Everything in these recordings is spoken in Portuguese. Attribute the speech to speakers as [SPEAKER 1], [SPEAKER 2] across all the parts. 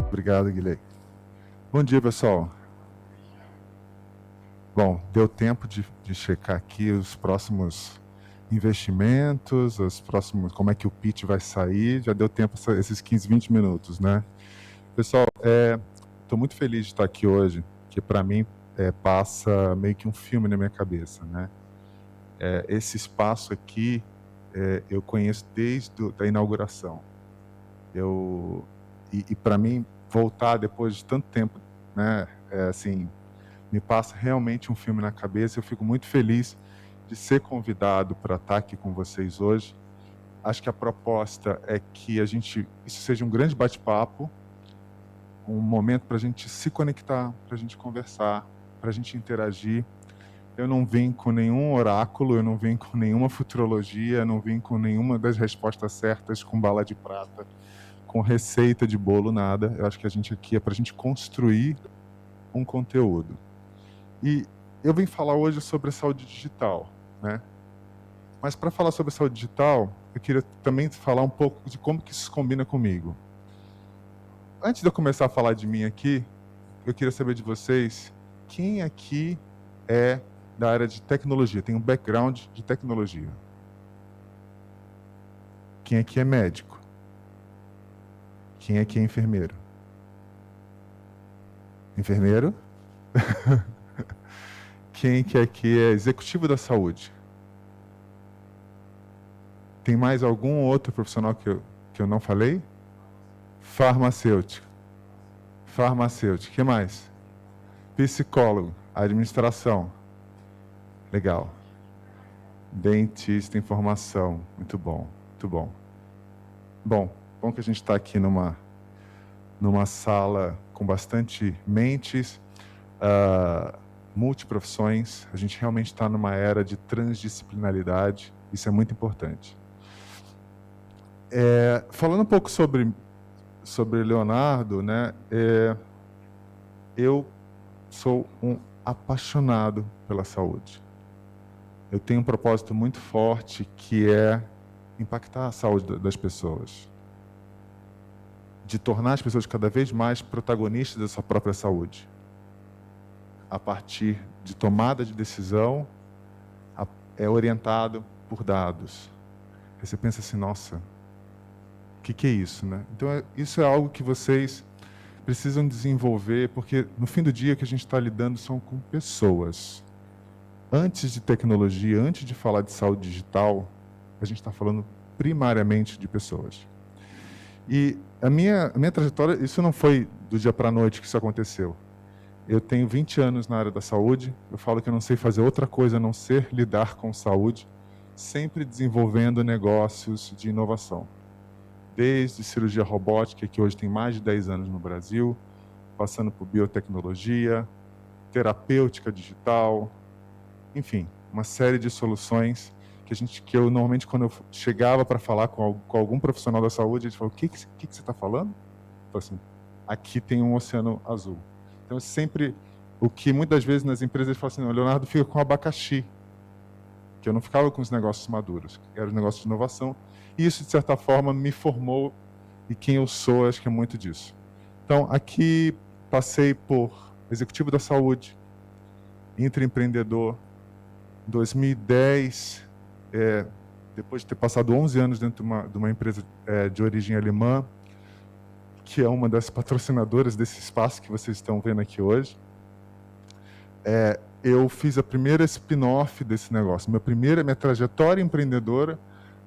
[SPEAKER 1] Obrigado, Guilherme. Bom dia, pessoal. Bom, deu tempo de checar aqui os próximos investimentos, os próximos, como é que o pitch vai sair, já deu tempo esses 15, 20 minutos, né? Pessoal, estou muito feliz de estar aqui hoje, que para mim passa meio que um filme na minha cabeça, né? Esse espaço aqui eu conheço desde a inauguração. E para mim, voltar depois de tanto tempo, né, assim, me passa realmente um filme na cabeça. Eu fico muito feliz de ser convidado para estar aqui com vocês hoje. Acho que a proposta é que isso seja um grande bate-papo, um momento para a gente se conectar, para a gente conversar, para a gente interagir. Eu não vim com nenhum oráculo, eu não vim com nenhuma futurologia, eu não vim com nenhuma das respostas certas, com bala de prata, com receita de bolo, nada. Eu acho que a gente aqui é para a gente construir um conteúdo. E eu vim falar hoje sobre a saúde digital, né? Mas para falar sobre a saúde digital, eu queria também falar um pouco de como que isso combina comigo. Antes de eu começar a falar de mim aqui, eu queria saber de vocês, quem aqui é da área de tecnologia, tem um background de tecnologia? Quem aqui é médico? Quem aqui é enfermeiro? Enfermeiro? Quem que aqui é executivo da saúde? Tem mais algum outro profissional que eu não falei? Farmacêutico. Farmacêutico. O que mais? Psicólogo. Administração. Legal. Dentista, informação. Muito bom, muito bom. Bom que a gente está aqui numa sala com bastante mentes, multiprofissões. A gente realmente está numa era de transdisciplinaridade. Isso é muito importante. Falando um pouco sobre Leonardo, né? Eu sou um apaixonado pela saúde. Eu tenho um propósito muito forte, que é impactar a saúde das pessoas, de tornar as pessoas cada vez mais protagonistas da sua própria saúde, a partir de tomada de decisão, orientado por dados. Aí você pensa assim, nossa, o que é isso, né? Então, isso é algo que vocês precisam desenvolver, porque no fim do dia o que a gente está lidando são com pessoas. Antes de tecnologia, antes de falar de saúde digital, a gente está falando primariamente de pessoas. E a minha trajetória, isso não foi do dia para a noite que isso aconteceu. Eu tenho 20 anos na área da saúde, eu falo que eu não sei fazer outra coisa a não ser lidar com saúde, sempre desenvolvendo negócios de inovação. Desde cirurgia robótica, que hoje tem mais de 10 anos no Brasil, passando por biotecnologia, terapêutica digital, enfim, uma série de soluções que eu normalmente, quando eu chegava para falar com algum profissional da saúde, ele falou, o que você está falando? Eu falei assim, aqui tem um oceano azul. Então, sempre, o que muitas vezes nas empresas eles falam assim, o Leonardo fica com abacaxi, que eu não ficava com os negócios maduros, eram os negócios de inovação, e isso, de certa forma, me formou, e quem eu sou, acho que é muito disso. Então, aqui passei por executivo da saúde, intraempreendedor. Em 2010, depois de ter passado 11 anos dentro de uma empresa de origem alemã, que é uma das patrocinadoras desse espaço que vocês estão vendo aqui hoje, eu fiz a primeira spin-off desse negócio. Minha trajetória empreendedora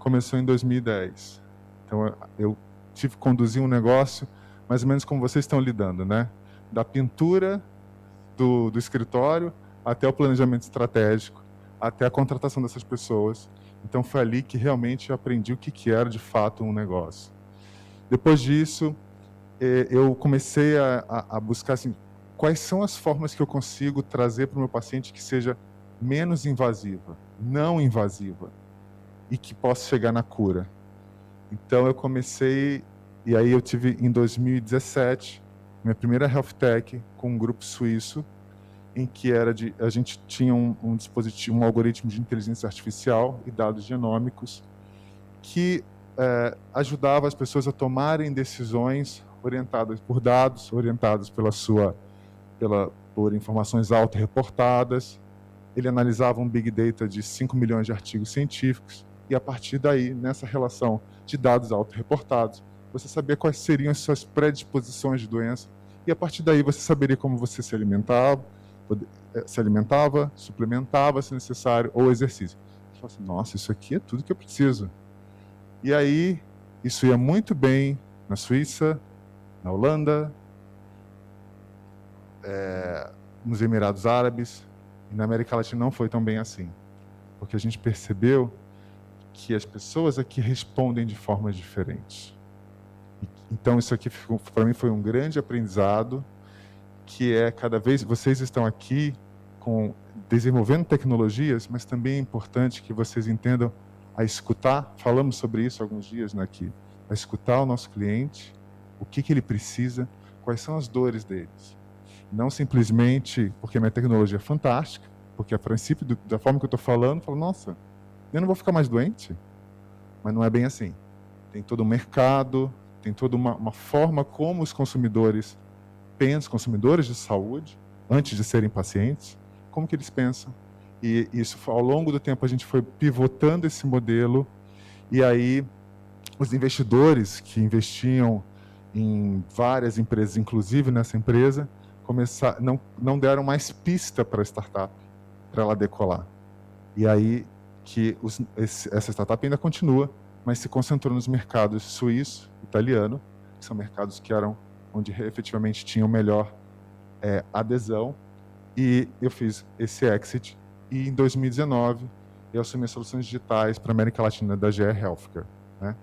[SPEAKER 1] começou em 2010. Então, eu tive que conduzir um negócio mais ou menos como vocês estão lidando, né? Da pintura do escritório até o planejamento estratégico, até a contratação dessas pessoas. Então, foi ali que realmente eu aprendi o que era, de fato, um negócio. Depois disso, eu comecei a buscar assim, quais são as formas que eu consigo trazer para o meu paciente que seja menos invasiva, não invasiva, e que possa chegar na cura. Então, eu comecei, e aí eu tive, em 2017, minha primeira health tech com um grupo suíço, em que a gente tinha um dispositivo, um algoritmo de inteligência artificial e dados genômicos que ajudava as pessoas a tomarem decisões orientadas por dados, orientadas por informações autorreportadas. Ele analisava um big data de 5 milhões de artigos científicos e, a partir daí, nessa relação de dados autorreportados, você sabia quais seriam as suas predisposições de doença e, a partir daí, você saberia como você se alimentava, suplementava, se necessário, ou exercício. Você fala assim, nossa, isso aqui é tudo que eu preciso. E aí, isso ia muito bem na Suíça, na Holanda, nos Emirados Árabes, e na América Latina não foi tão bem assim. Porque a gente percebeu que as pessoas aqui respondem de formas diferentes. Então, isso aqui, para mim, foi um grande aprendizado, que é cada vez, vocês estão aqui desenvolvendo tecnologias, mas também é importante que vocês entendam a escutar, falamos sobre isso alguns dias, né, aqui, a escutar o nosso cliente, o que ele precisa, quais são as dores deles. Não simplesmente porque minha tecnologia é fantástica, porque a princípio, da forma que eu estou falando, eu falo, nossa, eu não vou ficar mais doente. Mas não é bem assim. Tem todo um mercado, tem toda uma forma como os consumidores pensam, consumidores de saúde, antes de serem pacientes, como que eles pensam. E isso, ao longo do tempo, a gente foi pivotando esse modelo, e aí os investidores que investiam em várias empresas, inclusive nessa empresa, não deram mais pista para a startup, para ela decolar. E aí que essa startup ainda continua, mas se concentrou nos mercados suíço, italiano, que são mercados que eram onde efetivamente tinham melhor adesão, e eu fiz esse exit, e em 2019 eu assumi as soluções digitais para a América Latina da GE Healthcare, né?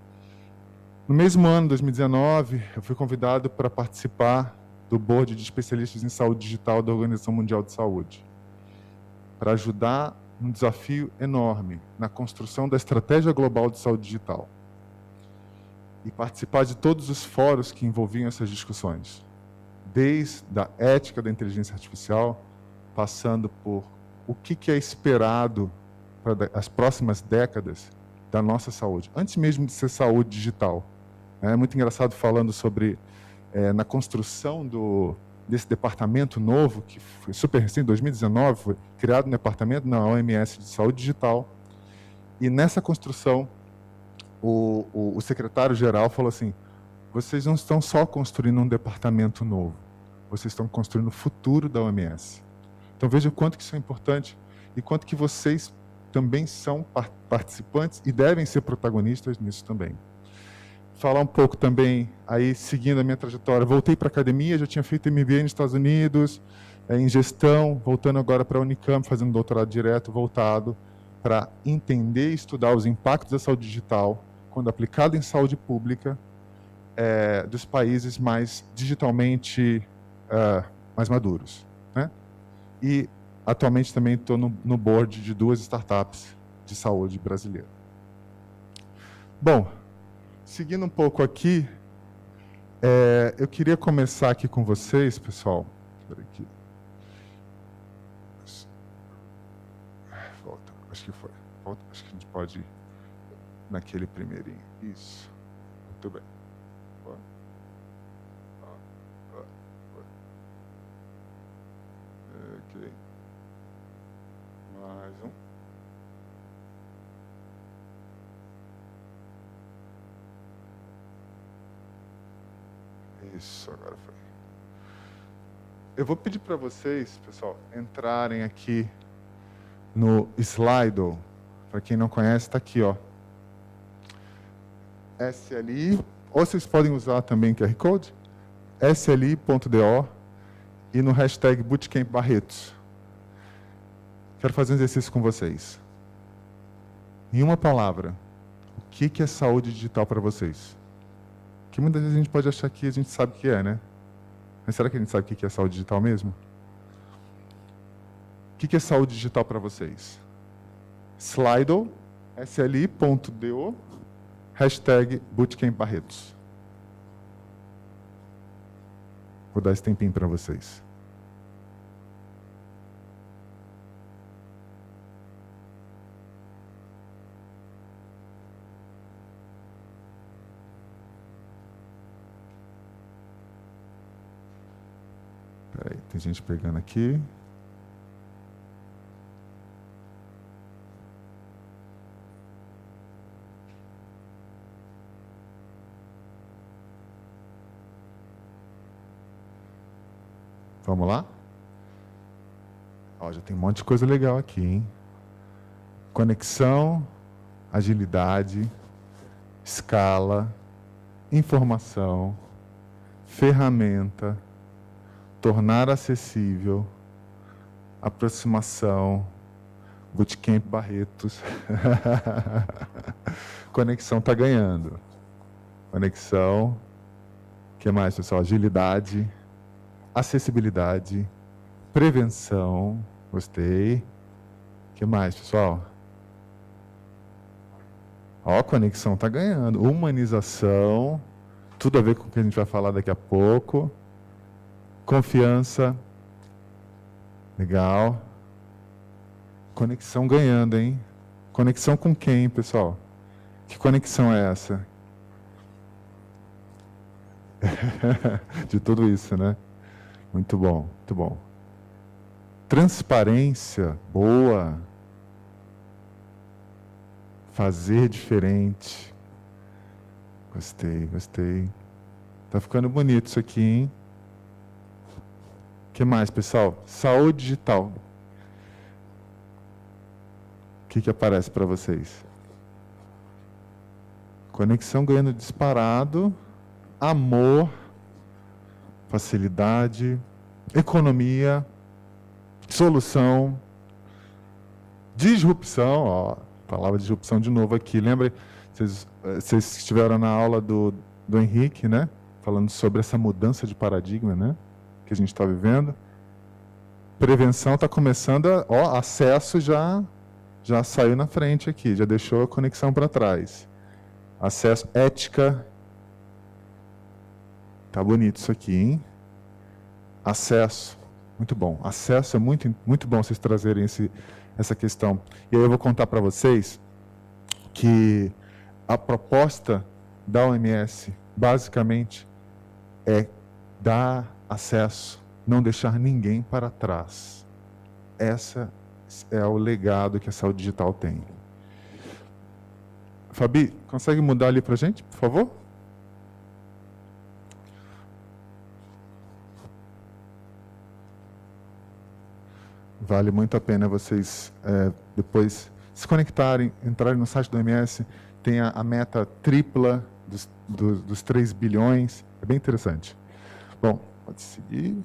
[SPEAKER 1] No mesmo ano, 2019, eu fui convidado para participar do board de especialistas em saúde digital da Organização Mundial de Saúde, para ajudar num desafio enorme na construção da estratégia global de saúde digital e participar de todos os fóruns que envolviam essas discussões, desde a ética da inteligência artificial, passando por o que é esperado para as próximas décadas da nossa saúde, antes mesmo de ser saúde digital. É muito engraçado falando sobre, na construção desse departamento novo, que foi super recente, 2019, foi criado um departamento na OMS de saúde digital, e nessa construção, o secretário-geral falou assim, vocês não estão só construindo um departamento novo, vocês estão construindo o futuro da OMS. Então veja o quanto que isso é importante e quanto que vocês também são participantes e devem ser protagonistas nisso também. Falar um pouco também, aí seguindo a minha trajetória, voltei para a academia, já tinha feito MBA nos Estados Unidos, em gestão, voltando agora para a Unicamp, fazendo doutorado direto, voltado para entender e estudar os impactos da saúde digital, quando aplicado em saúde pública, dos países mais digitalmente mais maduros, né? E atualmente também estou no board de 2 startups de saúde brasileira. Bom, seguindo um pouco aqui, eu queria começar aqui com vocês, pessoal. Espera aqui. Volta, acho que foi. Volta, acho que a gente pode ir naquele primeirinho. Isso. Muito bem. Ok. Mais um. Isso, agora foi. Eu vou pedir para vocês, pessoal, entrarem aqui no Slido. Para quem não conhece, está aqui, ó. SLI, ou vocês podem usar também QR Code, sli.do e no hashtag Bootcamp Barretos. Quero fazer um exercício com vocês. Em uma palavra, o que é saúde digital para vocês? Que muitas vezes a gente pode achar que a gente sabe o que é, né? Mas será que a gente sabe o que é saúde digital mesmo? O que é saúde digital para vocês? Slido, sli.do, hashtag Bootcamp Barretos. Vou dar esse tempinho para vocês. Peraí, tem gente pegando aqui. Vamos lá? Ó, já tem um monte de coisa legal aqui, hein? Conexão, agilidade, escala, informação, ferramenta, tornar acessível, aproximação, Bootcamp Barretos. Conexão está ganhando. Conexão. O que mais, pessoal? Agilidade, acessibilidade, prevenção. Gostei. O que mais, pessoal? Ó, conexão está ganhando. Humanização. Tudo a ver com o que a gente vai falar daqui a pouco. Confiança. Legal. Conexão ganhando, hein? Conexão com quem, pessoal? Que conexão é essa? De tudo isso, né? Muito bom, muito bom. Transparência, boa. Fazer diferente. Gostei, gostei. Tá ficando bonito isso aqui, hein? O que mais, pessoal? Saúde digital. O que aparece para vocês? Conexão ganhando disparado. Amor. Facilidade. Economia. Solução. Disrupção. Ó, palavra disrupção de novo aqui. Lembra? Vocês estiveram na aula do Henrique, né? Falando sobre essa mudança de paradigma, né? Que a gente está vivendo. Prevenção está começando, ó, acesso já saiu na frente aqui, já deixou a conexão para trás. Acesso, ética. Tá bonito isso aqui, hein? Acesso, muito bom. Acesso é muito, muito bom vocês trazerem essa questão. E aí eu vou contar para vocês que a proposta da OMS, basicamente, é dar acesso, não deixar ninguém para trás. Essa é o legado que a saúde digital tem. Fabi, consegue mudar ali para a gente, por favor? Vale muito a pena vocês depois se conectarem, entrarem no site do OMS, tem a meta tripla dos 3 bilhões, é bem interessante. Bom, pode seguir.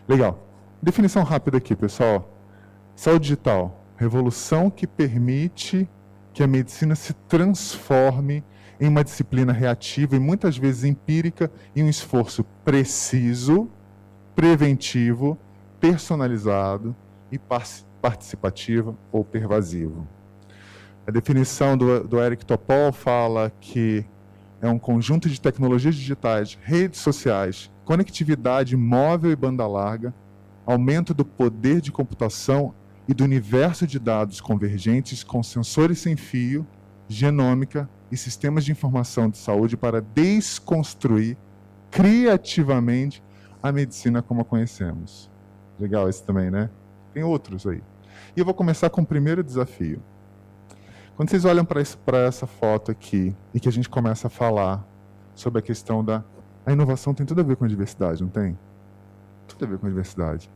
[SPEAKER 1] Legal. Definição rápida aqui, pessoal. Saúde digital, revolução que permite que a medicina se transforme em uma disciplina reativa e muitas vezes empírica em um esforço preciso, preventivo, personalizado e participativo ou pervasivo. A definição do Eric Topol fala que é um conjunto de tecnologias digitais, redes sociais, conectividade móvel e banda larga, aumento do poder de computação e do universo de dados convergentes com sensores sem fio, genômica e sistemas de informação de saúde para desconstruir criativamente a medicina como a conhecemos. Legal esse também, né? Tem outros aí. E eu vou começar com o primeiro desafio. Quando vocês olham para essa foto aqui e que a gente começa a falar sobre a questão a inovação tem tudo a ver com a diversidade, não tem? Tudo a ver com a diversidade.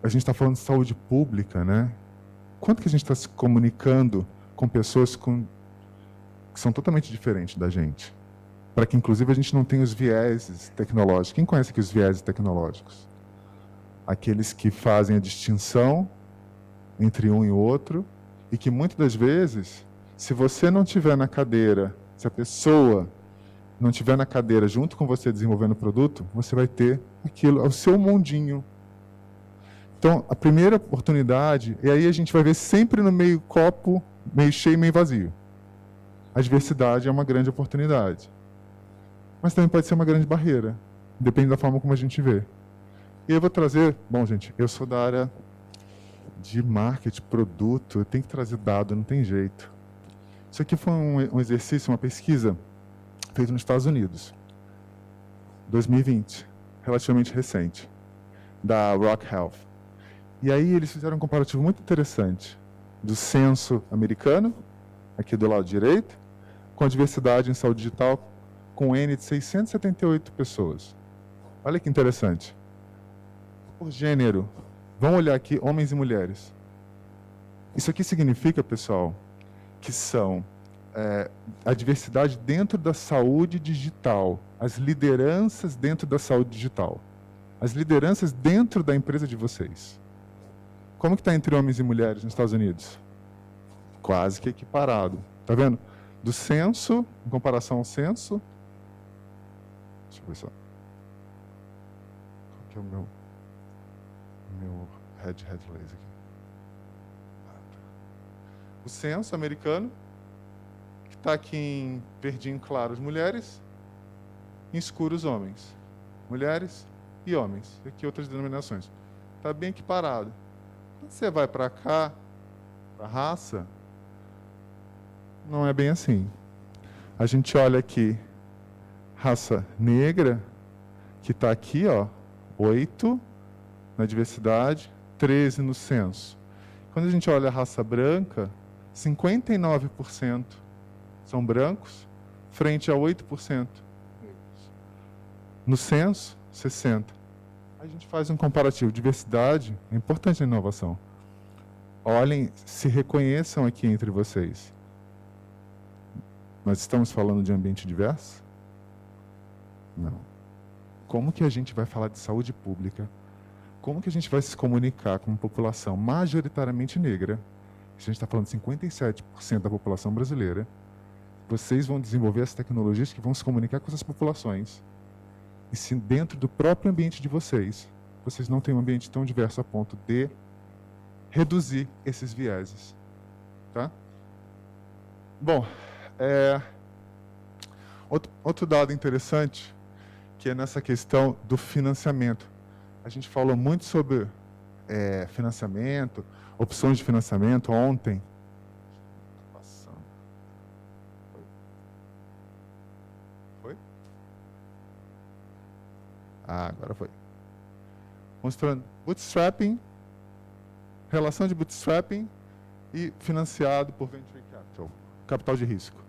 [SPEAKER 1] A gente está falando de saúde pública, né? Quanto que a gente está se comunicando com pessoas que são totalmente diferentes da gente, para que, inclusive, a gente não tenha os vieses tecnológicos. Quem conhece aqui os vieses tecnológicos? Aqueles que fazem a distinção entre um e outro, e que, muitas das vezes, se você não estiver na cadeira, se a pessoa não estiver na cadeira junto com você desenvolvendo o produto, você vai ter aquilo, é o seu mundinho. Então, a primeira oportunidade, e aí a gente vai ver sempre no meio copo, meio cheio, meio vazio. A diversidade é uma grande oportunidade. Mas também pode ser uma grande barreira. Depende da forma como a gente vê. E eu vou trazer... Bom, gente, eu sou da área de marketing, produto, eu tenho que trazer dado, não tem jeito. Isso aqui foi um exercício, uma pesquisa, feita nos Estados Unidos. 2020, relativamente recente, da Rock Health. E aí eles fizeram um comparativo muito interessante do censo americano, aqui do lado direito, com a diversidade em saúde digital, com um N de 678 pessoas. Olha que interessante. Por gênero, vamos olhar aqui homens e mulheres. Isso aqui significa, pessoal, que são a diversidade dentro da saúde digital, as lideranças dentro da saúde digital, as lideranças dentro da empresa de vocês. Como que está entre homens e mulheres nos Estados Unidos? Quase que equiparado. Está vendo? Do censo, em comparação ao censo... Deixa eu ver só. Qual que é o meu head laser aqui? O censo americano, que está aqui em verdinho claro as mulheres, em escuro os homens. Mulheres e homens. E aqui outras denominações. Está bem equiparado. Quando você vai para cá, para a raça, não é bem assim. A gente olha aqui, raça negra, que está aqui, ó, 8 na diversidade, 13 no censo. Quando a gente olha a raça branca, 59% são brancos, frente a 8% negros. No censo, 60%. A gente faz um comparativo. Diversidade é importante na inovação. Olhem, se reconheçam aqui entre vocês. Nós estamos falando de ambiente diverso? Não. Como que a gente vai falar de saúde pública? Como que a gente vai se comunicar com uma população majoritariamente negra? A gente está falando de 57% da população brasileira. Vocês vão desenvolver as tecnologias que vão se comunicar com essas populações. E se dentro do próprio ambiente de vocês, vocês não têm um ambiente tão diverso a ponto de reduzir esses vieses. Tá? Bom, outro dado interessante, que é nessa questão do financiamento. A gente falou muito sobre financiamento, opções de financiamento ontem. Agora foi. Mostrando bootstrapping, relação de bootstrapping e financiado por venture capital, capital de risco.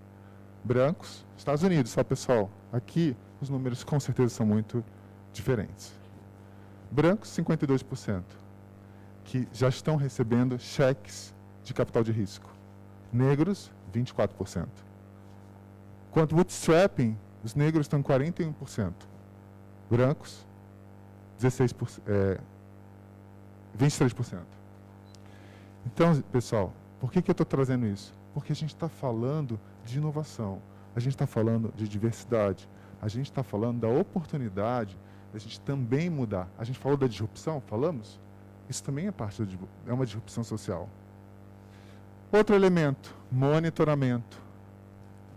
[SPEAKER 1] Brancos, Estados Unidos, só pessoal. Aqui os números com certeza são muito diferentes. Brancos, 52%, que já estão recebendo cheques de capital de risco. Negros, 24%. Quanto bootstrapping, os negros estão 41%. Brancos, 23%. Então, pessoal, por que eu estou trazendo isso? Porque a gente está falando de inovação, a gente está falando de diversidade, a gente está falando da oportunidade da gente também mudar. A gente falou da disrupção, falamos? Isso também é parte é uma disrupção social. Outro elemento, monitoramento.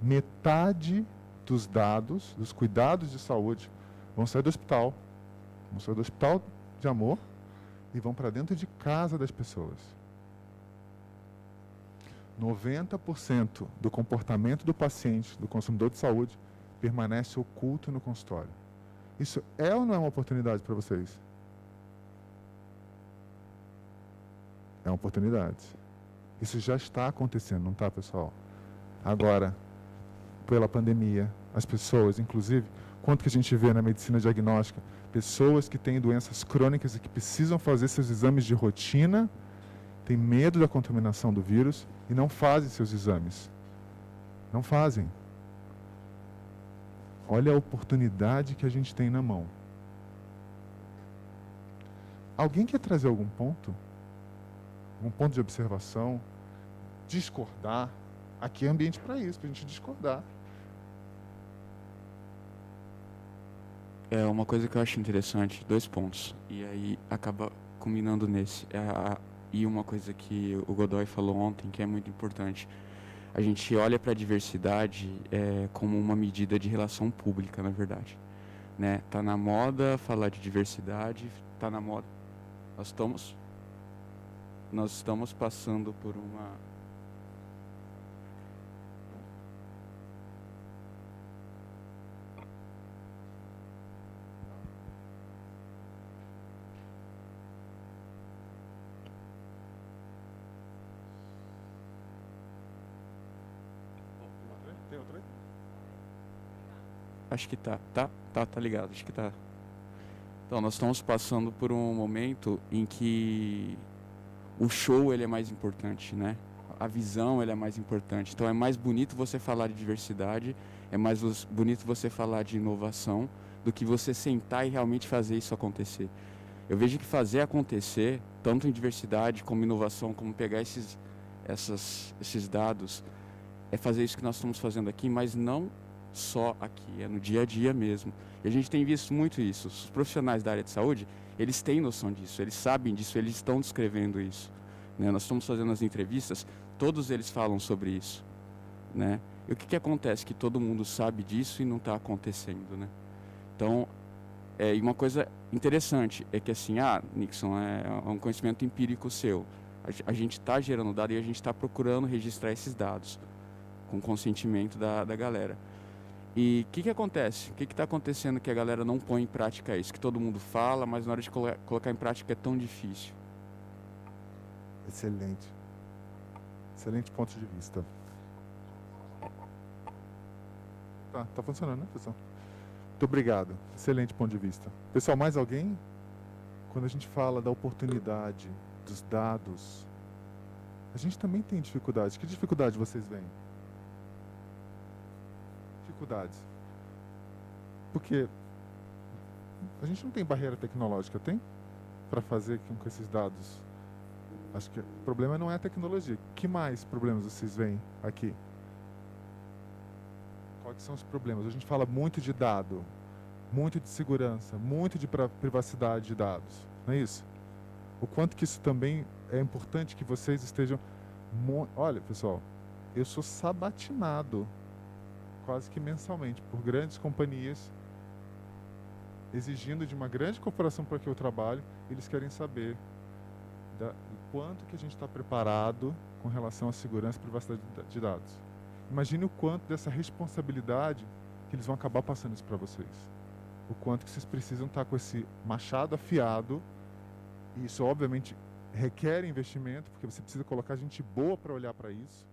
[SPEAKER 1] Metade dos dados, dos cuidados de saúde, vão sair do hospital de amor e vão para dentro de casa das pessoas. 90% do comportamento do paciente, do consumidor de saúde, permanece oculto no consultório. Isso é ou não é uma oportunidade para vocês? É uma oportunidade. Isso já está acontecendo, não está, pessoal? Agora, pela pandemia, as pessoas, inclusive, quanto que a gente vê na medicina diagnóstica, pessoas que têm doenças crônicas e que precisam fazer seus exames de rotina, têm medo da contaminação do vírus e não fazem seus exames. Não fazem. Olha a oportunidade que a gente tem na mão. Alguém quer trazer algum ponto? Algum ponto de observação? Discordar? Aqui é ambiente para isso, para a gente discordar.
[SPEAKER 2] É uma coisa que eu acho interessante, 2 pontos, e aí acaba culminando nesse. E uma coisa que o Godoy falou ontem, que é muito importante. A gente olha para a diversidade como uma medida de relação pública, na verdade. Né? Tá na moda falar de diversidade, tá na moda. Nós estamos passando por uma...
[SPEAKER 1] Tem outra aí?
[SPEAKER 2] Acho que tá ligado, acho que tá. Então, nós estamos passando por um momento em que o show ele é mais importante, né? A visão ele é mais importante. Então, é mais bonito você falar de diversidade, é mais bonito você falar de inovação do que você sentar e realmente fazer isso acontecer. Eu vejo que fazer acontecer, tanto em diversidade como inovação, como pegar esses dados, é fazer isso que nós estamos fazendo aqui, mas não só aqui, é no dia a dia mesmo. E a gente tem visto muito isso. Os profissionais da área de saúde, eles têm noção disso, eles sabem disso, eles estão descrevendo isso. Né? Nós estamos fazendo as entrevistas, todos eles falam sobre isso. Né? E o que acontece? Que todo mundo sabe disso e não está acontecendo. Né? Então, e uma coisa interessante é que assim, Nixon, é um conhecimento empírico seu. A gente está gerando dado e a gente está procurando registrar esses dados com consentimento da galera. E o que acontece? O que está acontecendo que a galera não põe em prática isso? Que todo mundo fala, mas na hora de colocar em prática é tão difícil.
[SPEAKER 1] Excelente. Excelente ponto de vista. Tá funcionando, né, pessoal? Muito obrigado. Excelente ponto de vista. Pessoal, mais alguém? Quando a gente fala da oportunidade, dos dados, a gente também tem dificuldades. Que dificuldade vocês veem? Dificuldades. Porque a gente não tem barreira tecnológica, tem? Para fazer com esses dados. Acho que o problema não é a tecnologia. Que mais problemas vocês veem aqui? Quais são os problemas? A gente fala muito de dado, muito de segurança, muito de privacidade de dados. Não é isso? O quanto que isso também é importante que vocês estejam... Olha, pessoal, eu sou sabatinado quase que mensalmente por grandes companhias exigindo de uma grande corporação para que eu trabalho, eles querem saber do quanto que a gente está preparado com relação à segurança e privacidade de dados. Imagine o quanto dessa responsabilidade que eles vão acabar passando isso para vocês. O quanto que vocês precisam estar com esse machado afiado, e isso obviamente requer investimento, porque você precisa colocar gente boa para olhar para isso,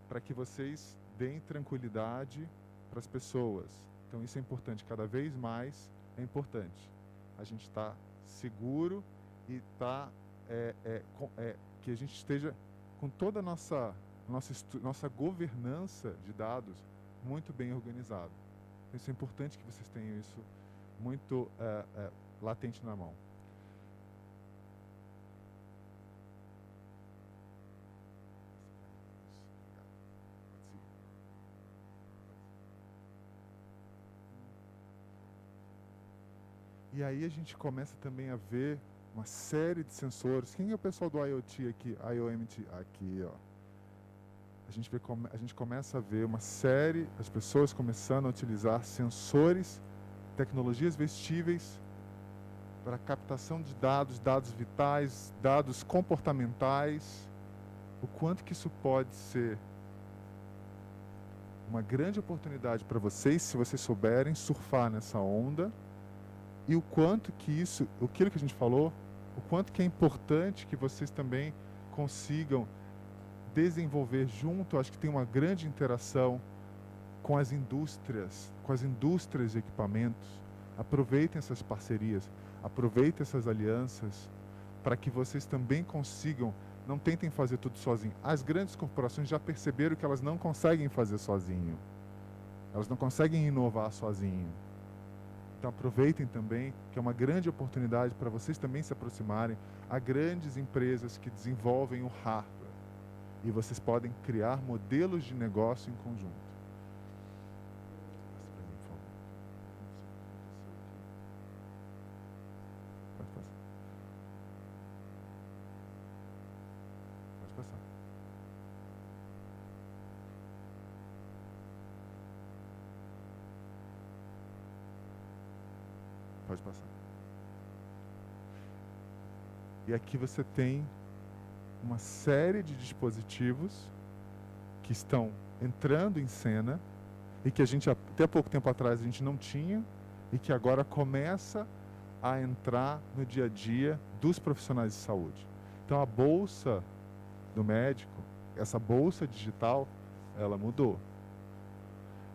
[SPEAKER 1] para que vocês deem tranquilidade para as pessoas. Então isso é importante, cada vez mais é importante. A gente está seguro e que a gente esteja com toda a nossa governança de dados muito bem organizado. Então, isso é importante que vocês tenham isso muito latente na mão. E aí a gente começa também a ver uma série de sensores. Quem é o pessoal do IoT aqui? IoMT? Aqui, ó. A gente começa a ver uma série, as pessoas começando a utilizar sensores, tecnologias vestíveis para captação de dados, dados vitais, dados comportamentais. O quanto que isso pode ser uma grande oportunidade para vocês, se vocês souberem surfar nessa onda. E o quanto que isso, aquilo que a gente falou, o quanto que é importante que vocês também consigam desenvolver junto. Acho que tem uma grande interação com as indústrias de equipamentos. Aproveitem essas parcerias, aproveitem essas alianças para que vocês também consigam Não tentem fazer tudo sozinho. As grandes corporações já perceberam que elas não conseguem fazer sozinho. Elas não conseguem inovar sozinho. Então aproveitem também que é uma grande oportunidade para vocês também se aproximarem a grandes empresas que desenvolvem o hardware. E vocês podem criar modelos de negócio em conjunto. Pode passar. Pode passar. Pode passar. E aqui você tem uma série de dispositivos que estão entrando em cena e que a gente, até pouco tempo atrás, a gente não tinha e que agora começa a entrar no dia a dia dos profissionais de saúde. Então, a bolsa do médico, essa bolsa digital, ela mudou.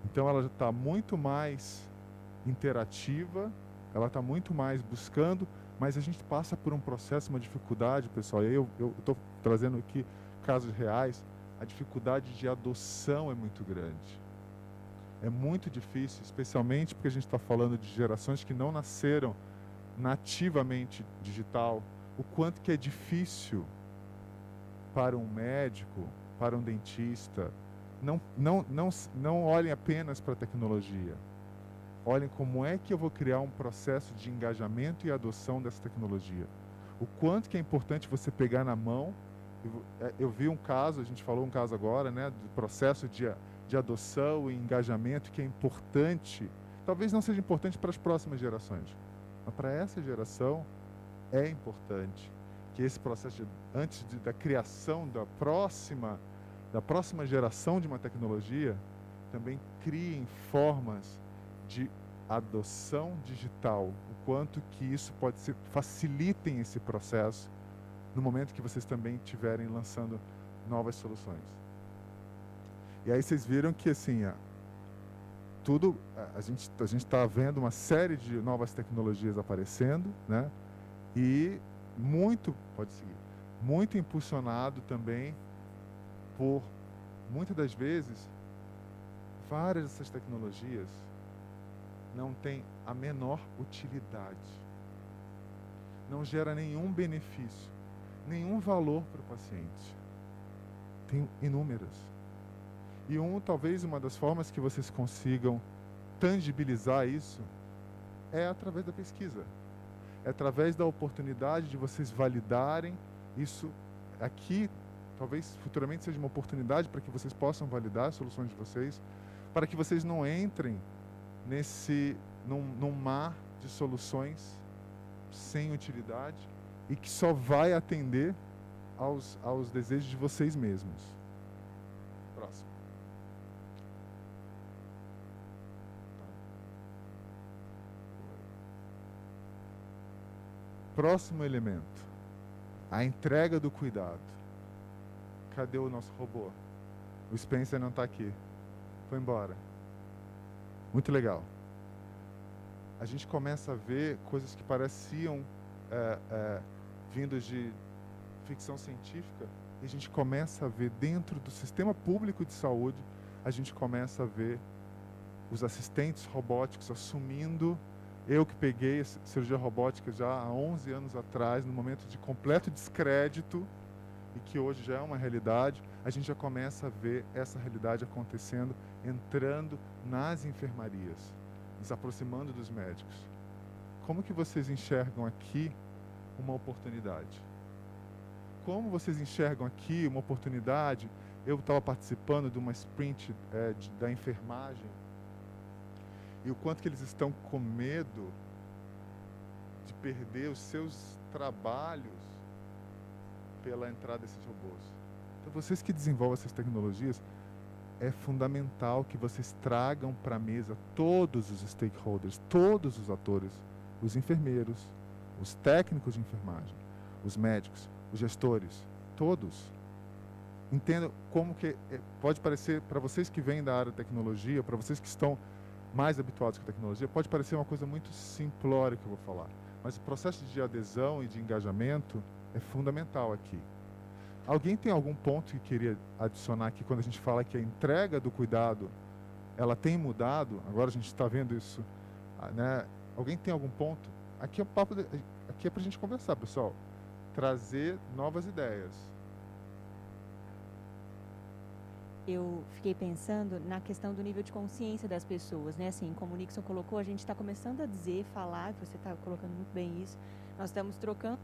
[SPEAKER 1] Então, ela já está muito mais interativa, ela está muito mais buscando, mas a gente passa por um processo, uma dificuldade, pessoal, e eu estou trazendo aqui casos reais, a dificuldade de adoção é muito grande. É muito difícil, especialmente porque a gente está falando de gerações que não nasceram nativamente digital, o quanto que é difícil para um médico, para um dentista, não olhem apenas para a tecnologia. Olhem como é que eu vou criar um processo de engajamento e adoção dessa tecnologia. O quanto que é importante você pegar na mão. Eu vi um caso, a gente falou um caso agora, né, do processo de adoção e engajamento que é importante. Talvez não seja importante para as próximas gerações, mas para essa geração é importante que esse processo, da criação da próxima geração de uma tecnologia, também criem formas de adoção digital, o quanto que isso pode ser, facilitem esse processo no momento que vocês também estiverem lançando novas soluções. E aí vocês viram que assim, a gente está vendo uma série de novas tecnologias aparecendo, né? E pode seguir, muito impulsionado também por, muitas das vezes, várias dessas tecnologias não tem a menor utilidade, não gera nenhum benefício, nenhum valor para o paciente. Tem inúmeras. E talvez uma das formas que vocês consigam tangibilizar isso é através da pesquisa. É através da oportunidade de vocês validarem isso aqui. Talvez futuramente seja uma oportunidade para que vocês possam validar as soluções de vocês, para que vocês não entrem num mar de soluções sem utilidade e que só vai atender aos desejos de vocês mesmos. Próximo. Próximo elemento, a entrega do cuidado. Cadê o nosso robô? O Spencer não está aqui. Foi embora. Muito legal. A gente começa a ver coisas que pareciam vindas de ficção científica, e a gente começa a ver dentro do sistema público de saúde, a gente começa a ver os assistentes robóticos assumindo. Eu que peguei cirurgia robótica já há 11 anos atrás, no momento de completo descrédito, e que hoje já é uma realidade, a gente já começa a ver essa realidade acontecendo, entrando nas enfermarias, se aproximando dos médicos. Como que vocês enxergam aqui uma oportunidade? Como vocês enxergam aqui uma oportunidade? Eu estava participando de uma sprint da enfermagem, e o quanto que eles estão com medo de perder os seus trabalhos pela entrada desses robôs. Então, vocês que desenvolvem essas tecnologias, é fundamental que vocês tragam para a mesa todos os stakeholders, todos os atores, os enfermeiros, os técnicos de enfermagem, os médicos, os gestores, todos. Entendam como que pode parecer, para vocês que vêm da área de tecnologia, para vocês que estão mais habituados com a tecnologia, pode parecer uma coisa muito simplória que eu vou falar, mas o processo de adesão e de engajamento é fundamental aqui. Alguém tem algum ponto que queria adicionar aqui quando a gente fala que a entrega do cuidado ela tem mudado? Agora a gente está vendo isso, né? Alguém tem algum ponto? Aqui é aqui é para a gente conversar, pessoal. Trazer novas ideias.
[SPEAKER 3] Eu fiquei pensando na questão do nível de consciência das pessoas, né? Assim, como o Nixon colocou, a gente está começando a dizer, falar, você está colocando muito bem isso, nós estamos trocando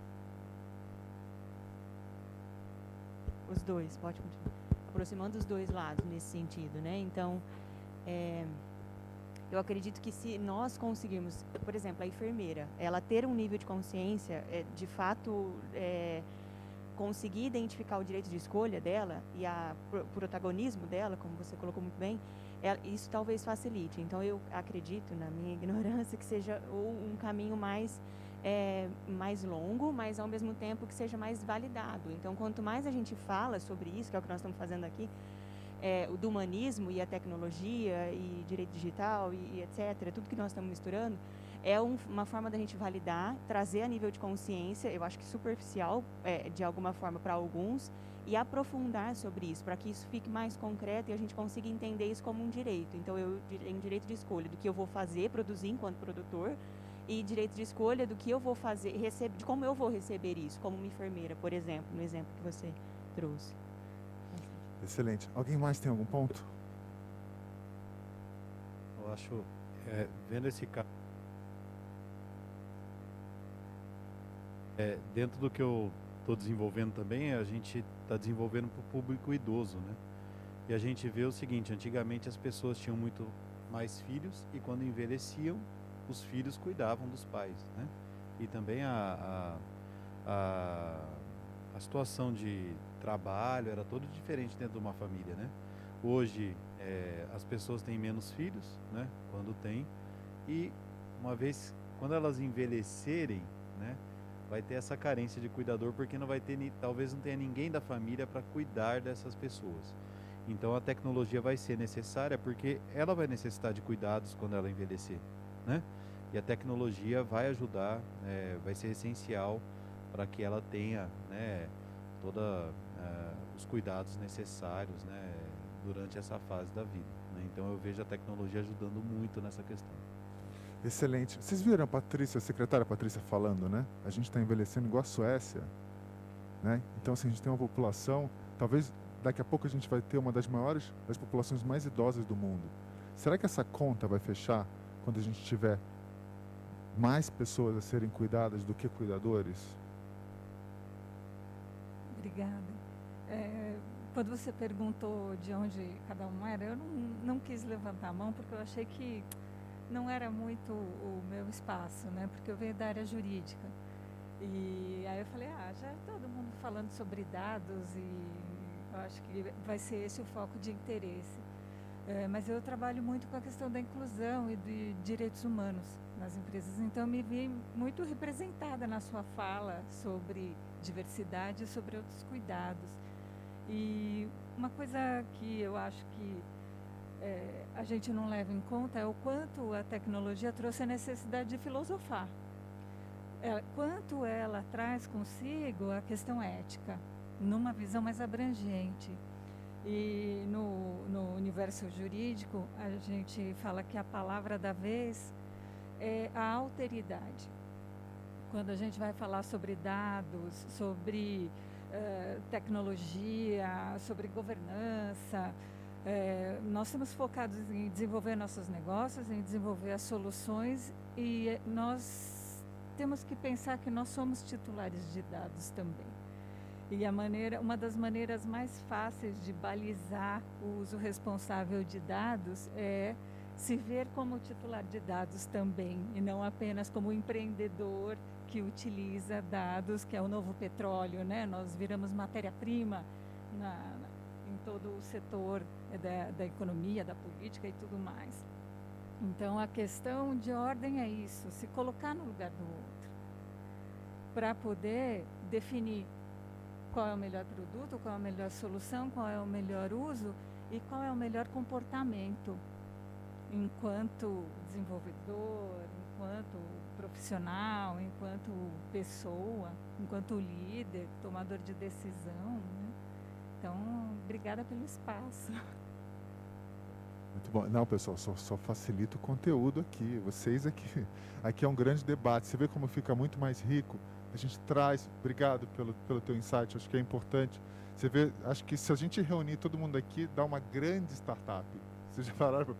[SPEAKER 3] os dois, pode continuar, aproximando os dois lados nesse sentido, né? Então, eu acredito que se nós conseguirmos, por exemplo, a enfermeira, ela ter um nível de consciência, de fato, conseguir identificar o direito de escolha dela e o protagonismo dela, como você colocou muito bem, isso talvez facilite. Então, eu acredito, na minha ignorância, que seja um caminho mais longo, mas ao mesmo tempo que seja mais validado. Então, quanto mais a gente fala sobre isso, que é o que nós estamos fazendo aqui, o do humanismo e a tecnologia e direito digital e etc., tudo que nós estamos misturando, é uma forma da gente validar, trazer a nível de consciência, eu acho que superficial, de alguma forma para alguns, e aprofundar sobre isso, para que isso fique mais concreto e a gente consiga entender isso como um direito. Então, eu tenho direito de escolha do que eu vou fazer, produzir enquanto produtor, e direito de escolha do que eu vou fazer, de como eu vou receber isso, como uma enfermeira, por exemplo, no exemplo que você trouxe.
[SPEAKER 1] Excelente. Alguém mais tem algum ponto?
[SPEAKER 4] Eu acho, vendo esse caso, dentro do que eu estou desenvolvendo também, a gente está desenvolvendo para o público idoso, né? E a gente vê o seguinte: antigamente as pessoas tinham muito mais filhos e quando envelheciam, os filhos cuidavam dos pais, né? E também a situação de trabalho era todo diferente dentro de uma família, né? Hoje as pessoas têm menos filhos, né? Quando tem, e uma vez, quando elas envelhecerem, né? Vai ter essa carência de cuidador, porque não vai ter, talvez não tenha ninguém da família para cuidar dessas pessoas. Então a tecnologia vai ser necessária, porque ela vai necessitar de cuidados quando ela envelhecer, né? E a tecnologia vai ajudar, vai ser essencial para que ela tenha, né, todos os cuidados necessários, né, durante essa fase da vida, né? Então eu vejo a tecnologia ajudando muito nessa questão.
[SPEAKER 1] Excelente. Vocês viram a Patrícia, a secretária Patrícia falando, né? A gente está envelhecendo igual a Suécia, né? Então, assim, a gente tem uma população, talvez daqui a pouco a gente vai ter uma das populações mais idosas do mundo. Será que essa conta vai fechar quando a gente tiver mais pessoas a serem cuidadas do que cuidadores?
[SPEAKER 5] Obrigada. Quando você perguntou de onde cada um era, eu não quis levantar a mão, porque eu achei que não era muito o meu espaço, né? Porque eu venho da área jurídica. E aí eu falei, já todo mundo falando sobre dados e eu acho que vai ser esse o foco de interesse. Mas eu trabalho muito com a questão da inclusão e de direitos humanos nas empresas. Então eu me vi muito representada na sua fala sobre diversidade e sobre outros cuidados. E uma coisa que eu acho que a gente não leva em conta é o quanto a tecnologia trouxe a necessidade de filosofar. Quanto ela traz consigo a questão ética, numa visão mais abrangente. E no universo jurídico, a gente fala que a palavra da vez é a alteridade. Quando a gente vai falar sobre dados, sobre tecnologia, sobre governança, nós estamos focados em desenvolver nossos negócios, em desenvolver as soluções, e nós temos que pensar que nós somos titulares de dados também. E uma das maneiras mais fáceis de balizar o uso responsável de dados é se ver como titular de dados também, e não apenas como empreendedor que utiliza dados, que é o novo petróleo, né? Nós viramos matéria-prima em todo o setor da economia, da política e tudo mais. Então, a questão de ordem é isso, se colocar no lugar do outro, para poder definir qual é o melhor produto, qual é a melhor solução, qual é o melhor uso e qual é o melhor comportamento enquanto desenvolvedor, enquanto profissional, enquanto pessoa, enquanto líder, tomador de decisão, né? Então, obrigada pelo espaço.
[SPEAKER 1] Muito bom. Não, pessoal, só facilita o conteúdo aqui. Vocês aqui é um grande debate. Você vê como fica muito mais rico. A gente traz. Obrigado pelo teu insight. Acho que é importante. Você vê, acho que se a gente reunir todo mundo aqui, dá uma grande startup. Vocês já pararam para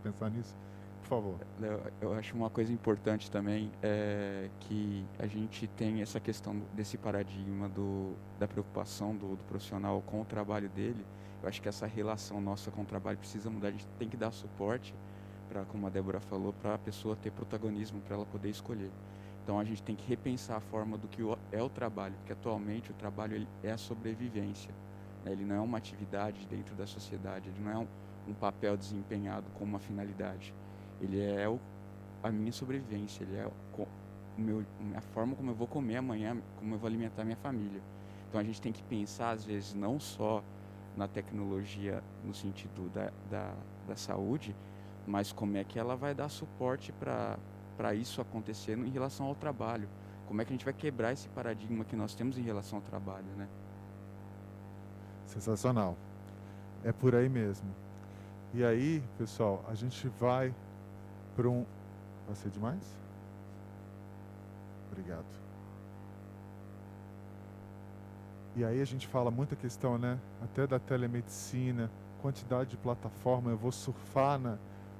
[SPEAKER 1] pensar nisso? Por favor.
[SPEAKER 2] Eu acho uma coisa importante também que a gente tem essa questão desse paradigma da preocupação do profissional com o trabalho dele. Eu acho que essa relação nossa com o trabalho precisa mudar. A gente tem que dar suporte para, como a Débora falou, para a pessoa ter protagonismo, para ela poder escolher. Então a gente tem que repensar a forma do que é o trabalho, porque atualmente o trabalho ele é a sobrevivência, né? Ele não é uma atividade dentro da sociedade, ele não é um papel desempenhado com uma finalidade. Ele é a minha sobrevivência, ele é a forma como eu vou comer amanhã, como eu vou alimentar minha família. Então a gente tem que pensar, às vezes, não só na tecnologia no sentido da saúde, mas como é que ela vai dar suporte para isso acontecer em relação ao trabalho. Como é que a gente vai quebrar esse paradigma que nós temos em relação ao trabalho, né?
[SPEAKER 1] Sensacional. É por aí mesmo. E aí, pessoal, a gente vai para um... Vai ser demais? Obrigado. E aí a gente fala muita questão, né? Até da telemedicina, quantidade de plataforma, eu vou surfar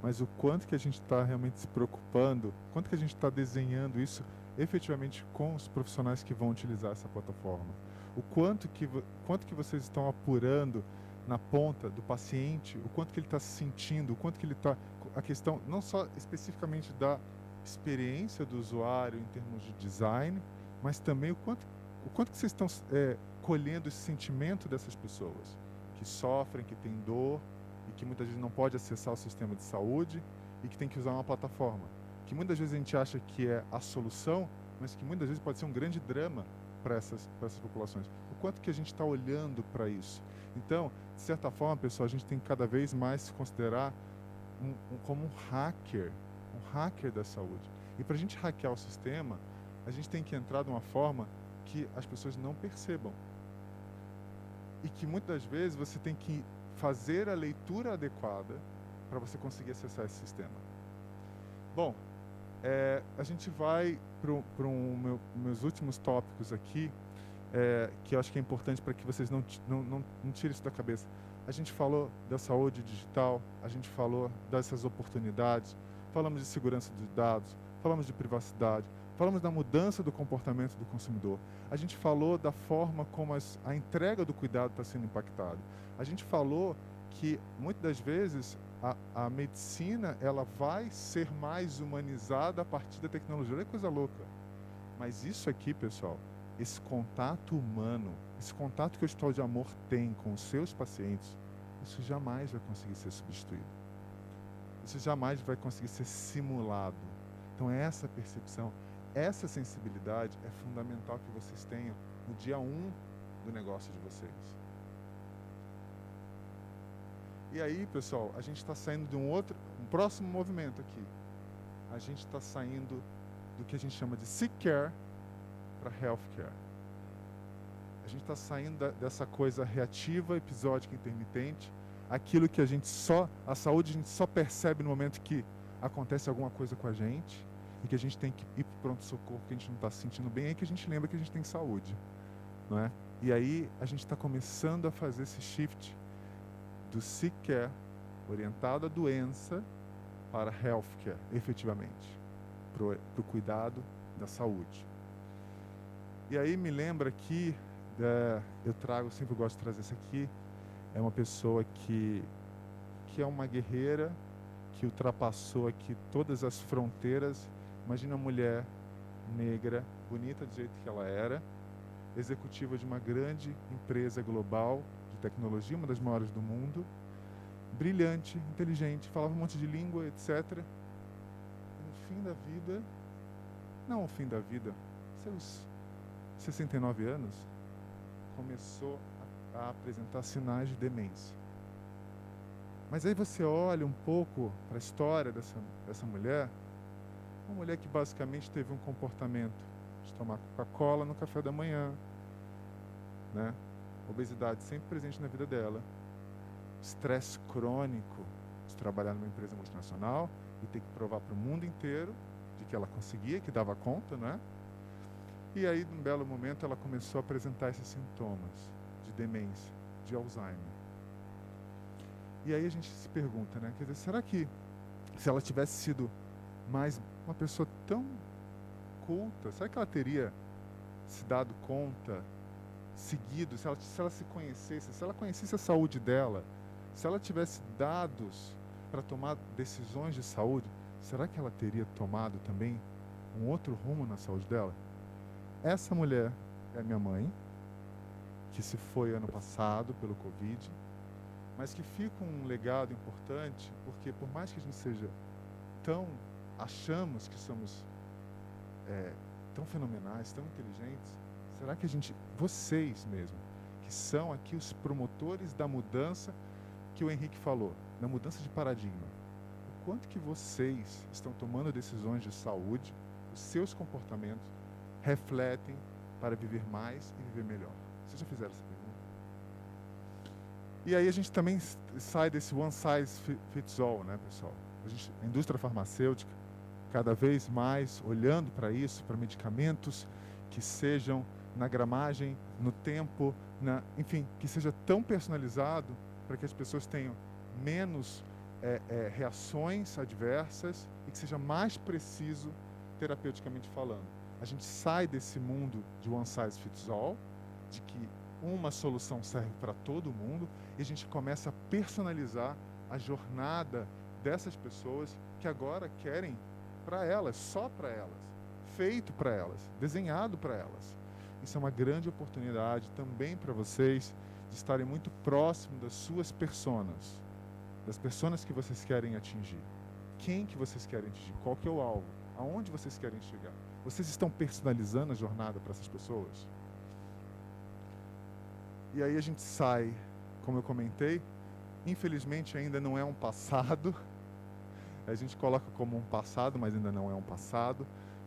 [SPEAKER 1] mas o quanto que a gente está realmente se preocupando, quanto que a gente está desenhando isso efetivamente com os profissionais que vão utilizar essa plataforma. O quanto que vocês estão apurando na ponta do paciente, o quanto que ele está se sentindo, o quanto que ele está... A questão não só especificamente da experiência do usuário em termos de design, mas também o quanto que vocês estão colhendo esse sentimento dessas pessoas que sofrem, que têm dor e que muitas vezes não pode acessar o sistema de saúde e que tem que usar uma plataforma, que muitas vezes a gente acha que é a solução, mas que muitas vezes pode ser um grande drama para essas populações. O quanto que a gente está olhando para isso. Então, de certa forma, pessoal, a gente tem que cada vez mais se considerar como um hacker da saúde. E para a gente hackear o sistema, a gente tem que entrar de uma forma que as pessoas não percebam. E que muitas vezes você tem que fazer a leitura adequada para você conseguir acessar esse sistema. Bom, a gente vai para meus últimos tópicos aqui, que eu acho que é importante para que vocês não tirem isso da cabeça. A gente falou da saúde digital, a gente falou dessas oportunidades, falamos de segurança de dados, falamos de privacidade, falamos da mudança do comportamento do consumidor. A gente falou da forma como a entrega do cuidado está sendo impactada. A gente falou que, muitas das vezes, a medicina ela vai ser mais humanizada a partir da tecnologia. Olha que coisa louca. Mas isso aqui, pessoal, esse contato humano, esse contato que o Hospital de Amor tem com os seus pacientes, isso jamais vai conseguir ser substituído. Isso jamais vai conseguir ser simulado. Então, essa percepção, essa sensibilidade é fundamental que vocês tenham no dia 1 do negócio de vocês. E aí, pessoal, a gente está saindo de um próximo movimento aqui. A gente está saindo do que a gente chama de sick care para healthcare. A gente está saindo dessa coisa reativa, episódica, intermitente, aquilo que a saúde a gente só percebe no momento que acontece alguma coisa com a gente e que a gente tem que ir para o pronto-socorro, que a gente não está se sentindo bem, aí que a gente lembra que a gente tem saúde, não é? E aí a gente está começando a fazer esse shift do sick care, orientado à doença, para healthcare, efetivamente, para o cuidado da saúde. E aí me lembra que eu sempre gosto de trazer isso aqui, é uma pessoa que é uma guerreira, que ultrapassou aqui todas as fronteiras. Imagina uma mulher negra, bonita do jeito que ela era, executiva de uma grande empresa global de tecnologia, uma das maiores do mundo, brilhante, inteligente, falava um monte de língua, etc. E no fim da vida, não o fim da vida, seus 69 anos, começou a apresentar sinais de demência. Mas aí você olha um pouco para a história dessa mulher, uma mulher que basicamente teve um comportamento de tomar Coca-Cola no café da manhã, né? obesidade sempre presente na vida dela, estresse crônico de trabalhar numa empresa multinacional e ter que provar para o mundo inteiro de que ela conseguia, que dava conta, não é? E aí, num belo momento, ela começou a apresentar esses sintomas de demência, de Alzheimer. E aí a gente se pergunta, né? Quer dizer, será que se ela tivesse sido mais uma pessoa tão culta, será que ela teria se dado conta, seguido, se ela se conhecesse, se ela conhecesse a saúde dela, se ela tivesse dados para tomar decisões de saúde, será que ela teria tomado também um outro rumo na saúde dela? Essa mulher é a minha mãe, que se foi ano passado pelo Covid, mas que fica um legado importante, porque por mais que a gente seja achamos que somos tão fenomenais, tão inteligentes, será que vocês mesmo, que são aqui os promotores da mudança que o Henrique falou, da mudança de paradigma, o quanto que vocês estão tomando decisões de saúde, os seus comportamentos refletem para viver mais e viver melhor? Vocês já fizeram essa pergunta? E aí a gente também sai desse one size fits all, né, pessoal? A indústria farmacêutica, cada vez mais olhando para isso, para medicamentos que sejam na gramagem, no tempo, enfim, que seja tão personalizado para que as pessoas tenham menos reações adversas e que seja mais preciso terapeuticamente falando. A gente sai desse mundo de one size fits all, de que uma solução serve para todo mundo, e a gente começa a personalizar a jornada dessas pessoas que agora querem para elas, só para elas, feito para elas, desenhado para elas. Isso é uma grande oportunidade também para vocês de estarem muito próximo das suas personas, das personas que vocês querem atingir. Quem que vocês querem atingir? Qual que é o alvo? Aonde vocês querem chegar? Vocês estão personalizando a jornada para essas pessoas? E aí a gente sai, como eu comentei, infelizmente ainda não é um passado, a gente coloca como um passado, mas ainda não é um passado,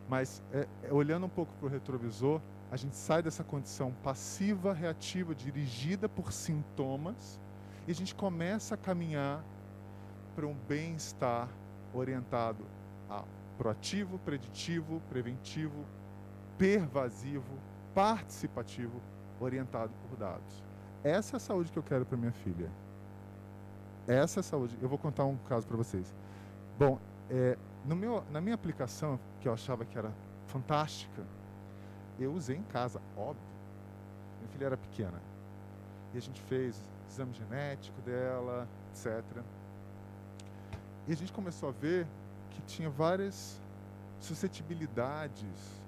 [SPEAKER 1] mas olhando um pouco para o retrovisor, a gente sai dessa condição passiva, reativa, dirigida por sintomas, e a gente começa a caminhar para um bem-estar orientado a proativo, preditivo, preventivo, pervasivo, participativo, orientado por dados. Essa é a saúde que eu quero para minha filha. Essa é a saúde. Eu vou contar um caso para vocês. Bom, na minha aplicação, que eu achava que era fantástica, eu usei em casa, óbvio. Minha filha era pequena. E a gente fez exame genético dela, etc. E a gente começou a ver que tinha várias suscetibilidades,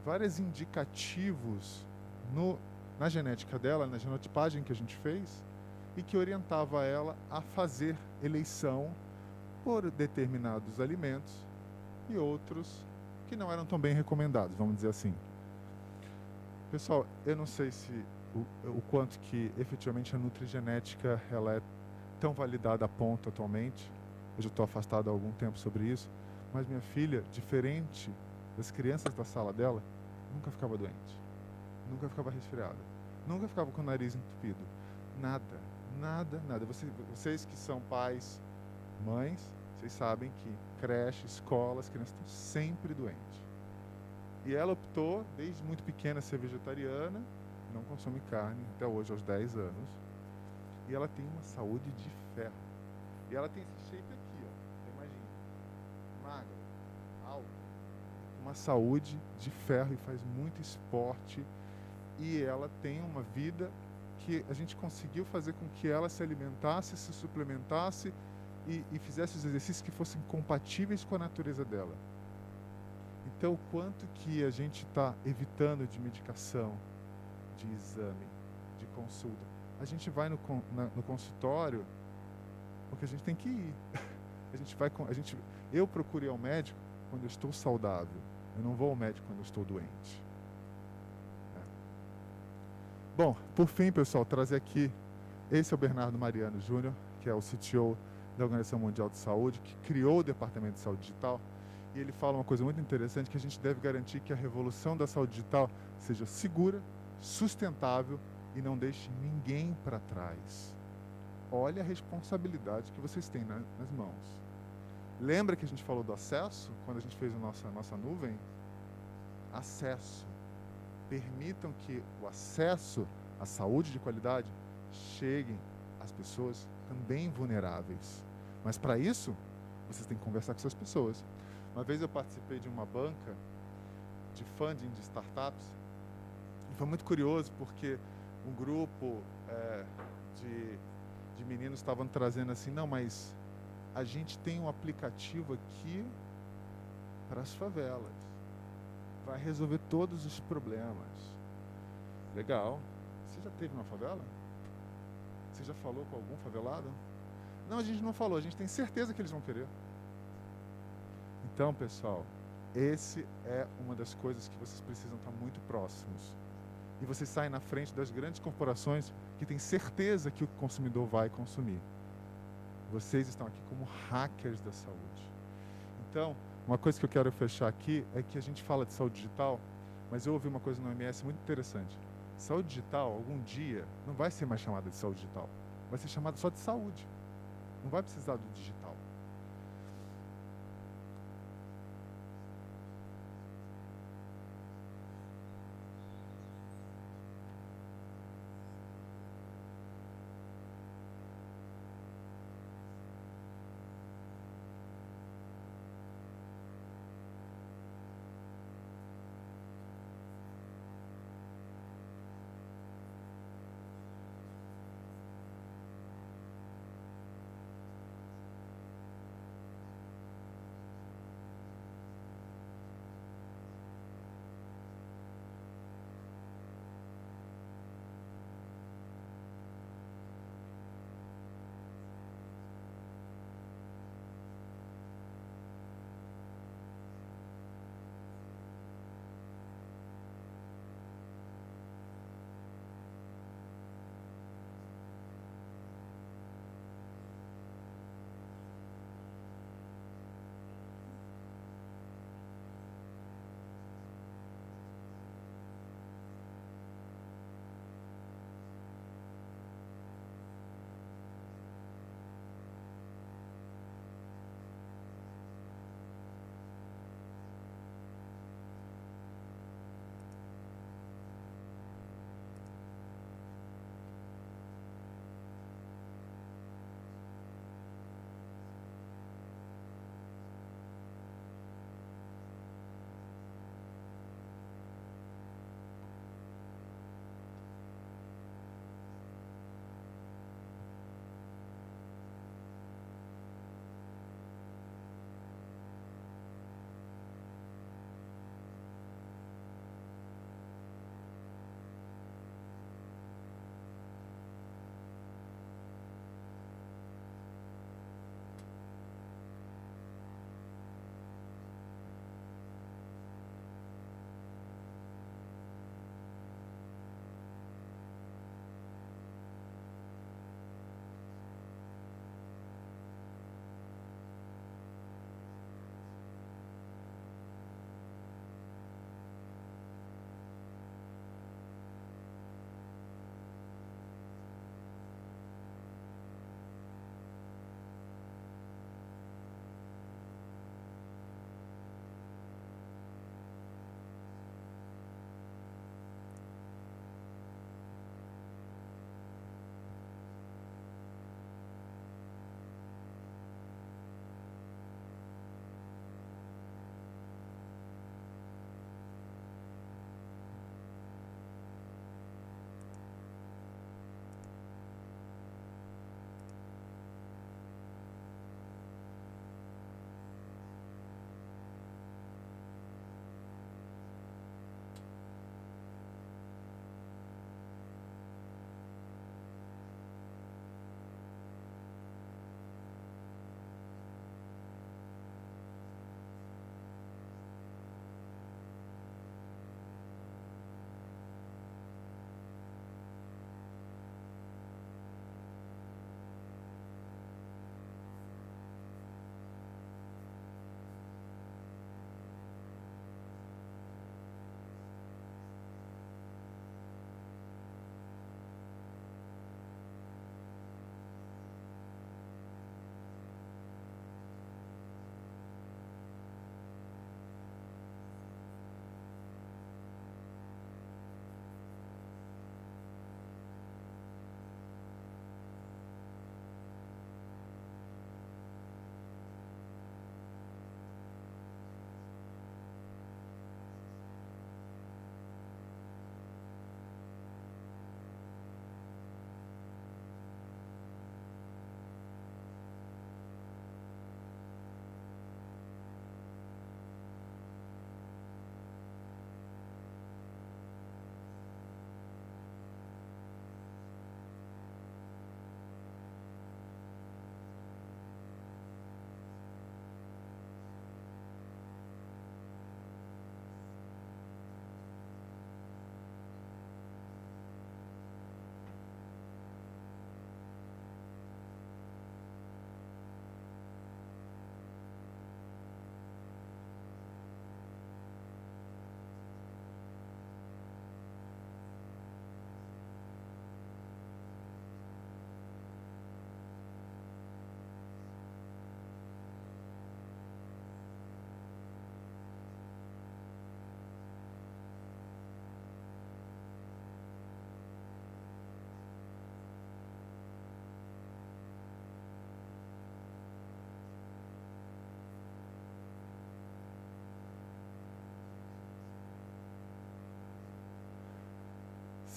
[SPEAKER 1] vários indicativos na genética dela, na genotipagem que a gente fez, e que orientava ela a fazer eleição por determinados alimentos e outros que não eram tão bem recomendados, vamos dizer assim. Pessoal, eu não sei se o quanto que efetivamente a nutrigenética ela é tão validada a ponto atualmente. Eu já estou afastado há algum tempo sobre isso, mas minha filha, diferente das crianças da sala dela, nunca ficava doente, nunca ficava resfriada, nunca ficava com o nariz entupido, nada. Vocês que são pais, mães, vocês sabem que creche, escola, as crianças estão sempre doentes. E ela optou, desde muito pequena, ser vegetariana, não consome carne, até hoje, aos 10 anos. E ela tem uma saúde de ferro. E ela tem esse shape aqui, ó. Imagina. Magra, alta, uma saúde de ferro e faz muito esporte. E ela tem uma vida que a gente conseguiu fazer com que ela se alimentasse, se suplementasse e fizesse os exercícios que fossem compatíveis com a natureza dela. Então, o quanto que a gente está evitando de medicação, de exame, de consulta. A gente vai no consultório porque a gente tem que ir. Eu procuro ir ao médico quando eu estou saudável. Eu não vou ao médico quando eu estou doente. Bom, por fim, pessoal, trazer aqui, esse é o Bernardo Mariano Júnior, que é o CTO da Organização Mundial de Saúde, que criou o Departamento de Saúde Digital, e ele fala uma coisa muito interessante, que a gente deve garantir que a revolução da saúde digital seja segura, sustentável e não deixe ninguém para trás. Olha a responsabilidade que vocês têm nas mãos. Lembra que a gente falou do acesso, quando a gente fez a nossa nuvem? Acesso. Permitam que o acesso à saúde de qualidade cheguem às pessoas também vulneráveis. Mas para isso, vocês têm que conversar com essas pessoas. Uma vez eu participei de uma banca de funding de startups e foi muito curioso porque um grupo de meninos estavam trazendo assim, não, mas a gente tem um aplicativo aqui para as favelas. Vai resolver todos os problemas. Legal. Você já esteve numa favela? Você já falou com algum favelado? Não, a gente não falou, a gente tem certeza que eles vão querer. Então, pessoal, esse é uma das coisas que vocês precisam estar muito próximos. E vocês saem na frente das grandes corporações que têm certeza que o consumidor vai consumir. Vocês estão aqui como hackers da saúde. Então, uma coisa que eu quero fechar aqui é que a gente fala de saúde digital, mas eu ouvi uma coisa no OMS muito interessante. Saúde digital, algum dia, não vai ser mais chamada de saúde digital. Vai ser chamada só de saúde. Não vai precisar do digital.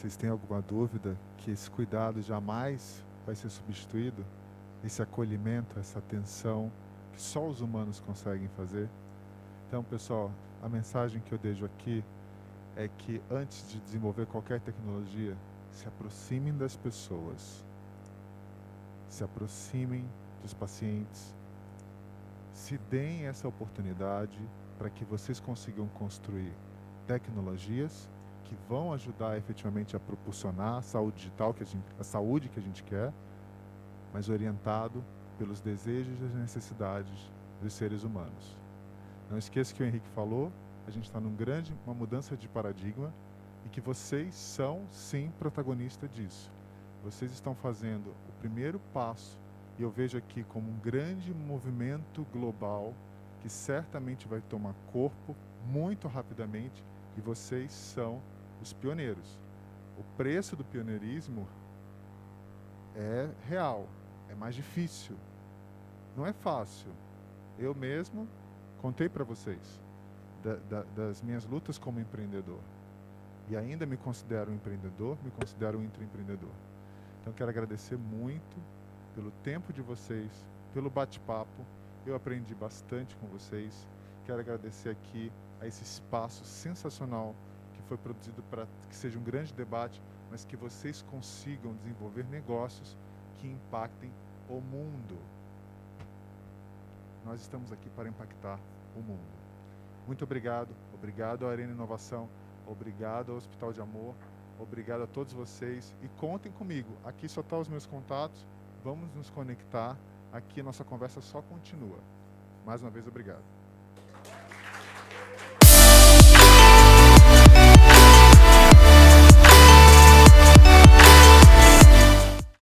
[SPEAKER 1] vocês têm alguma dúvida que esse cuidado jamais vai ser substituído? Esse acolhimento, essa atenção que só os humanos conseguem fazer? Então, pessoal, a mensagem que eu deixo aqui é que antes de desenvolver qualquer tecnologia, se aproximem das pessoas, se aproximem dos pacientes, se deem essa oportunidade para que vocês consigam construir tecnologias que vão ajudar efetivamente a proporcionar a saúde digital, a saúde que a gente quer, mas orientado pelos desejos e as necessidades dos seres humanos. Não esqueça que o Henrique falou, a gente está uma mudança de paradigma e que vocês são, sim, protagonistas disso. Vocês estão fazendo o primeiro passo e eu vejo aqui como um grande movimento global que certamente vai tomar corpo muito rapidamente e vocês são os pioneiros. O preço do pioneirismo é real, é mais difícil, não é fácil. Eu mesmo contei para vocês das minhas lutas como empreendedor e ainda me considero um empreendedor, me considero um intraempreendedor. Então quero agradecer muito pelo tempo de vocês, pelo bate-papo. Eu aprendi bastante com vocês. Quero agradecer aqui a esse espaço sensacional que foi produzido para que seja um grande debate, mas que vocês consigam desenvolver negócios que impactem o mundo. Nós estamos aqui para impactar o mundo. Muito obrigado. Obrigado à Arena Inovação. Obrigado ao Hospital de Amor. Obrigado a todos vocês. E contem comigo. Aqui só estão os meus contatos. Vamos nos conectar. Aqui nossa conversa só continua. Mais uma vez, obrigado.